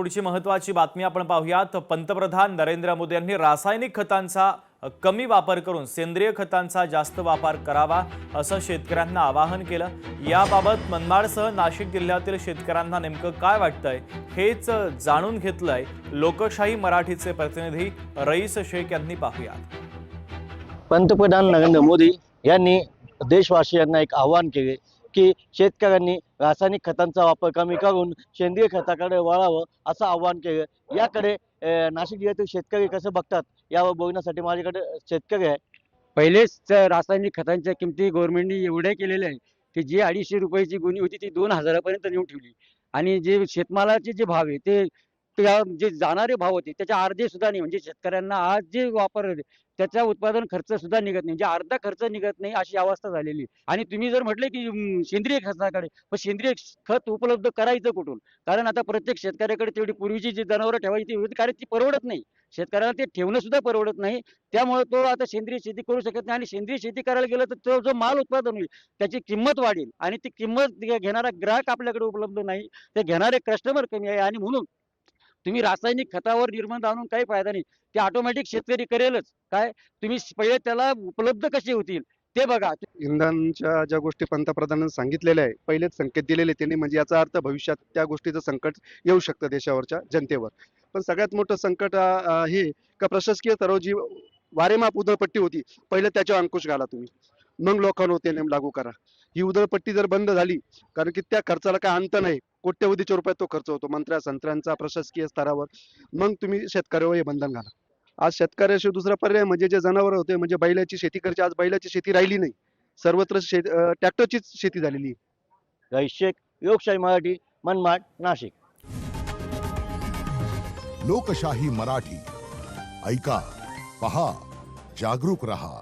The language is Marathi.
पुढची महत्त्वाची बातमी आपण पाहूयात। पंतप्रधान नरेंद्र मोदी यांनी रासायनिक खतांचा कमी वापर करून सेंद्रिय खतांचा जास्त वापर करावा असं शेतकऱ्यांना आवाहन केलं। याबाबत मनमाडसह नाशिक जिल्ह्यातील शेतकऱ्यांना नेमकं काय वाटतंय हेच जाणून घेतलंय लोकशाही मराठीचे प्रतिनिधी रईस शेख यांनी। पाहूयात। पंतप्रधान नरेंद्र मोदी यांनी देशवासियांना एक आवाहन केले की शेतकऱ्यांनी रासायनिक खतांचा वापर कमी करून सेंद्रिय खताकडे वळावं असं आवाहन केलं। याकडे नाशिक जिल्ह्यातील शेतकरी कसं बघतात यावर बोलण्यासाठी माझ्याकडे शेतकरी आहे। पहिलेच रासायनिक खतांच्या किमती गव्हर्नमेंटने एवढ्या केलेल्या आहे की जी 250 रुपयाची गुणी होती ती 2000 पर्यंत नेऊन ठेवली आणि जे शेतमालाचे जे भाव आहे ते जे जाणारे भाव होते त्याच्या अर्धे सुद्धा नाही। म्हणजे शेतकऱ्यांना आज जे वापर त्याचा उत्पादन खर्च सुद्धा निघत नाही, म्हणजे अर्धा खर्च निघत नाही अशी अवस्था झालेली। आणि तुम्ही जर म्हटले की सेंद्रिय खताकडे, पण सेंद्रिय खत उपलब्ध करायचं कुठून? कारण आता प्रत्येक शेतकऱ्याकडे तेवढी पूर्वीची जी जनावरं ठेवायची होती कारण ती परवडत नाही, शेतकऱ्याला ते ठेवणं सुद्धा परवडत नाही। त्यामुळे तो आता सेंद्रिय शेती करू शकत नाही आणि सेंद्रिय शेती करायला गेलं तर तो जो माल उत्पादन होईल त्याची किंमत वाढेल आणि ती किंमत घेणारा ग्राहक आपल्याकडे उपलब्ध नाही, ते घेणारे कस्टमर कमी आहे। आणि म्हणून तुम्ही रासायनिक खतावर निर्बंध आणून काही फायदा नाही, ते ऑटोमॅटिक शेतकरी करेलच। काय तुम्ही पहिले त्याला उपलब्ध कसे होतील ते बघा। इंधनाच्या ज्या गोष्टी पंतप्रधानांनी सांगितलेल्या आहे, पहिलेच संकेत दिलेले त्यांनी, म्हणजे याचा अर्थ भविष्यात त्या गोष्टीचं संकट येऊ शकतं देशावरच्या जनतेवर। पण सगळ्यात मोठं संकट हे का प्रशासकीय स्तरावर जी वारेमाप उधळपट्टी होती, पहिले त्याच्यावर अंकुश घाला तुम्ही, मग लोकांवर ते नेम लागू करा। ही उधळपट्टी जर बंद झाली, कारण की त्या खर्चाला काय अंत नाही, कोट्यवधीच्या रुपयात तो खर्च होतो मंत्र्या संत्र्यांचा प्रशासकीय स्तरावर, मग तुम्ही शेतकऱ्यावर हे बंधन घाला। आज शेतकऱ्याशिवाय दुसरा पर्याय म्हणजे जे जनावर होते, म्हणजे बैलाची शेती करायची, आज बैलाची शेती राहिली नाही, सर्वत्र ट्रॅक्टरचीच शेती झालेली। रईस शेख, लोकशाही मराठी, मनमाड, नाशिक। लोकशाही मराठी ऐका, पहा, जागरूक रहा।